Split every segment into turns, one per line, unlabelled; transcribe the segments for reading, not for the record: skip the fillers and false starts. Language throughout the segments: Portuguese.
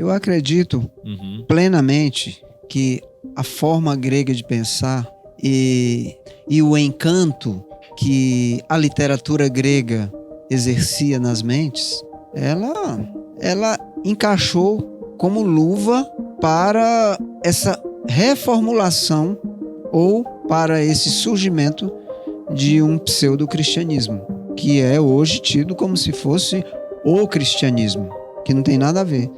Eu acredito plenamente que a forma grega de pensar e o encanto que a literatura grega exercia nas mentes, ela encaixou como luva para essa reformulação ou para esse surgimento de um pseudo-cristianismo, que é hoje tido como se fosse o cristianismo, que não tem nada a ver.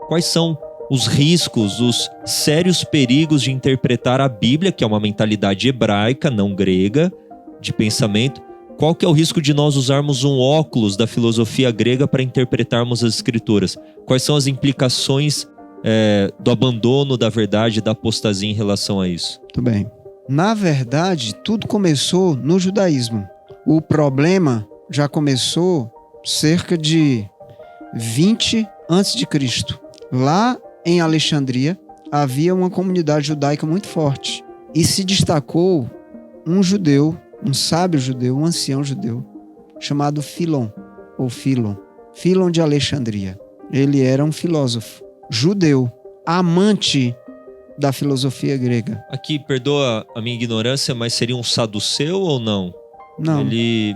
Quais são os riscos, os sérios perigos de interpretar a Bíblia, que é uma mentalidade hebraica, não grega, de pensamento? Qual que é o risco de nós usarmos um óculos da filosofia grega para interpretarmos as Escrituras? Quais são as implicações do abandono da verdade, da apostasia em relação a isso?
Muito bem. Na verdade, tudo começou no judaísmo. O problema já começou cerca de 20 a.C. Lá em Alexandria havia uma comunidade judaica muito forte e se destacou um judeu, um sábio judeu, um ancião judeu, chamado Filon de Alexandria. Ele era um filósofo judeu, amante da filosofia grega.
Aqui, perdoa a minha ignorância, mas seria um saduceu ou não?
Não.
Ele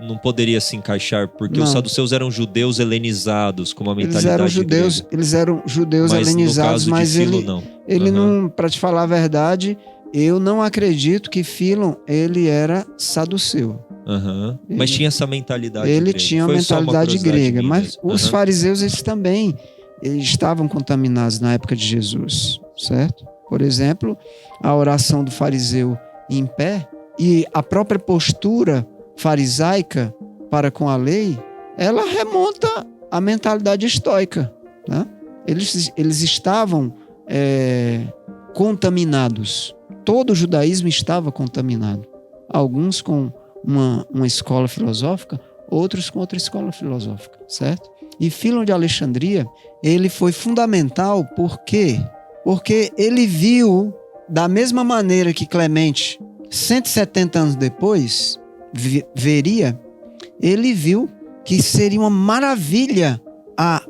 não poderia se encaixar, porque os saduceus eram judeus helenizados, com uma mentalidade grega.
Eles eram judeus helenizados, mas ele não, para te falar a verdade, eu não acredito que Filon, ele era saduceu.
Mas tinha essa mentalidade
grega.
Ele
tinha uma mentalidade grega, mas os fariseus, eles também estavam contaminados na época de Jesus, certo? Por exemplo, a oração do fariseu em pé e a própria postura farisaica para com a lei, ela remonta à mentalidade estoica, né? Eles estavam contaminados. Todo o judaísmo estava contaminado. Alguns com uma escola filosófica, outros com outra escola filosófica, certo? E Filon de Alexandria, ele foi fundamental por quê? Porque ele viu, da mesma maneira que Clemente, 170 anos depois, veria, ele viu que seria uma maravilha a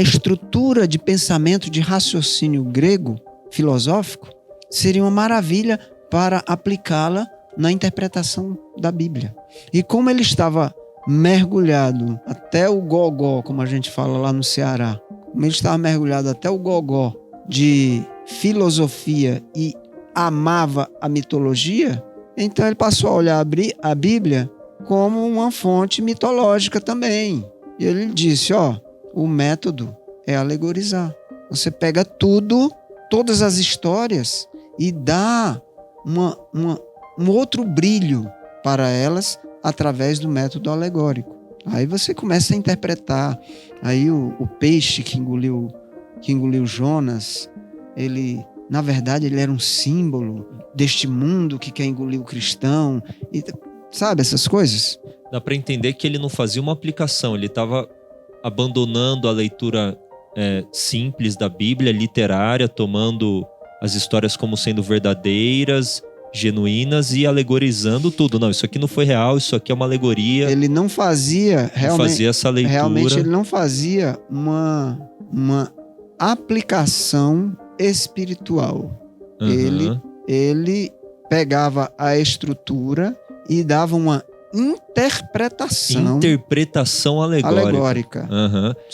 estrutura de pensamento, de raciocínio grego, filosófico, seria uma maravilha para aplicá-la na interpretação da Bíblia. E como ele estava mergulhado até o gogó, como a gente fala lá no Ceará, como ele estava mergulhado até o gogó de filosofia e amava a mitologia, então ele passou a olhar a Bíblia como uma fonte mitológica também. E ele disse, o método é alegorizar. Você pega todas as histórias e dá um outro brilho para elas através do método alegórico. Aí você começa a interpretar. Aí o peixe que engoliu Jonas, ele, na verdade, ele era um símbolo deste mundo que quer engolir o cristão. E, sabe, essas coisas?
Dá para entender que ele não fazia uma aplicação, ele estava abandonando a leitura simples da Bíblia, literária, tomando as histórias como sendo verdadeiras, genuínas e alegorizando tudo. Não, isso aqui não foi real, isso aqui é uma alegoria.
Ele não fazia
essa leitura.
Realmente ele não fazia uma aplicação espiritual. Ele pegava a estrutura e dava uma interpretação alegórica.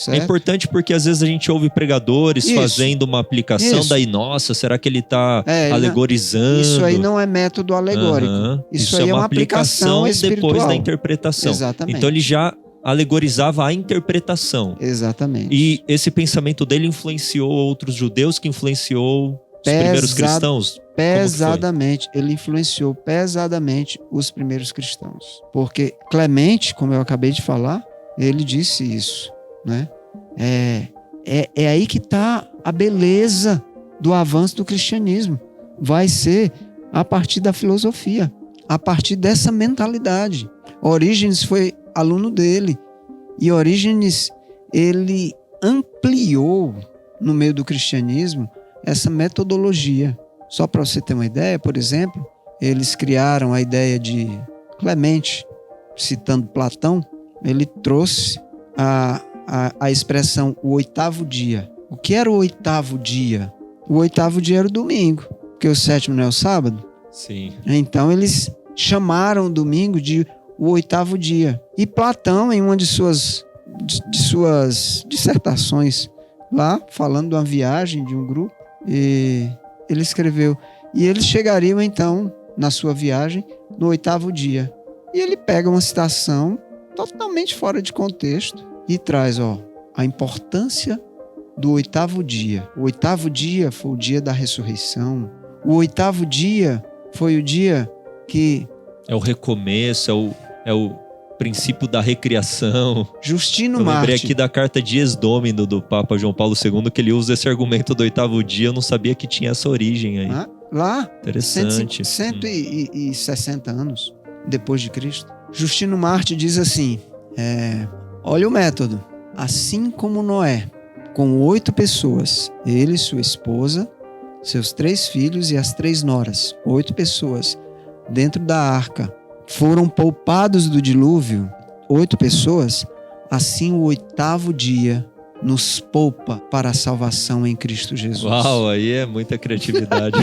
É importante porque às vezes a gente ouve pregadores fazendo uma aplicação, daí, nossa, será que ele está alegorizando?
Isso aí não é método alegórico. Isso aí é uma aplicação espiritual.
Depois da interpretação.
Exatamente.
Então ele já alegorizava a interpretação.
Exatamente.
E esse pensamento dele influenciou outros judeus, que influenciou os primeiros cristãos?
Pesadamente. Ele influenciou pesadamente os primeiros cristãos. Porque Clemente, como eu acabei de falar, ele disse isso, né? É aí que está a beleza do avanço do cristianismo. Vai ser a partir da filosofia, a partir dessa mentalidade. Orígenes foi aluno dele. E Orígenes, ele ampliou no meio do cristianismo essa metodologia. Só para você ter uma ideia, por exemplo, eles criaram a ideia de Clemente, citando Platão, ele trouxe a expressão o oitavo dia. O que era o oitavo dia? O oitavo dia era o domingo, porque o sétimo não é o sábado.
Sim.
Então eles chamaram o domingo de o oitavo dia. E Platão, em uma de suas dissertações lá, falando de uma viagem de um grupo, e ele escreveu, e eles chegariam então na sua viagem no oitavo dia. E ele pega uma citação totalmente fora de contexto e traz a importância do oitavo dia. O oitavo dia foi o dia da ressurreição. O oitavo dia foi o dia que...
É o recomeço, é o princípio da recriação.
Justino
Eu lembrei
Marte.
aqui da carta Dies Domini do Papa João Paulo II, que ele usa esse argumento do oitavo dia. Eu não sabia que tinha essa origem aí.
Lá,
Interessante.
160 anos depois de Cristo. Justino Marte diz assim, olha o método. Assim como Noé, com 8 pessoas, ele, sua esposa, seus 3 filhos e as 3 noras, 8 pessoas, dentro da arca, foram poupados do dilúvio, 8 pessoas, assim o oitavo dia nos poupa para a salvação em Cristo Jesus.
Uau, aí é muita criatividade.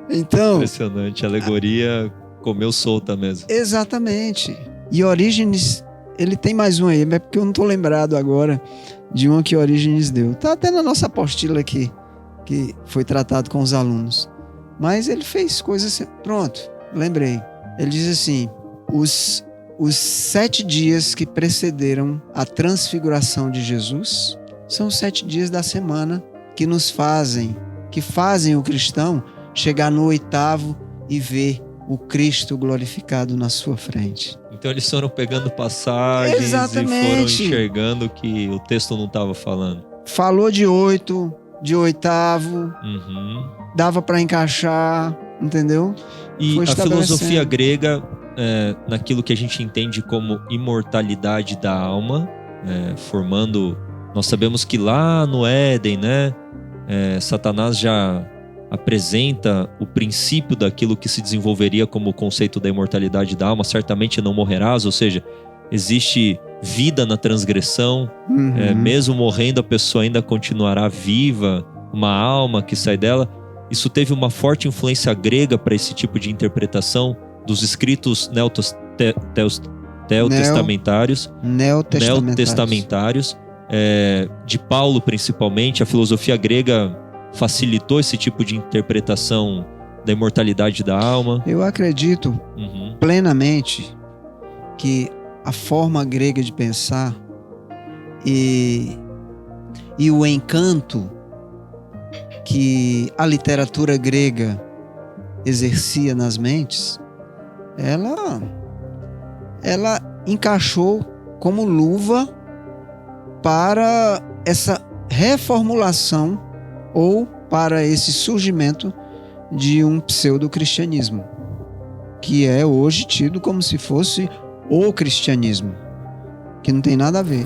Então,
impressionante, a alegoria comeu solta mesmo.
Exatamente. E Orígenes, ele tem mais um aí, mas é porque eu não estou lembrado agora de uma que Orígenes deu. Está até na nossa apostila aqui, que foi tratado com os alunos. Mas ele fez coisas assim. Pronto, lembrei. Ele diz assim, os 7 dias que precederam a transfiguração de Jesus são os 7 dias da semana que fazem o cristão chegar no oitavo e ver o Cristo glorificado na sua frente.
Então eles foram pegando passagens
Exatamente.
E foram enxergando que o texto não estava falando.
Falou de 8, de oitavo, dava para encaixar, entendeu?
E a filosofia grega, naquilo que a gente entende como imortalidade da alma, formando... Nós sabemos que lá no Éden, né, Satanás já apresenta o princípio daquilo que se desenvolveria como o conceito da imortalidade da alma. Certamente não morrerás, ou seja, existe vida na transgressão. Mesmo morrendo, a pessoa ainda continuará viva, uma alma que sai dela. Isso teve uma forte influência grega para esse tipo de interpretação dos escritos neotestamentários. De Paulo, principalmente. A filosofia grega facilitou esse tipo de interpretação da imortalidade da alma.
Eu acredito plenamente que a forma grega de pensar e o encanto que a literatura grega exercia nas mentes, ela encaixou como luva para essa reformulação ou para esse surgimento de um pseudo-cristianismo, que é hoje tido como se fosse o cristianismo, que não tem nada a ver.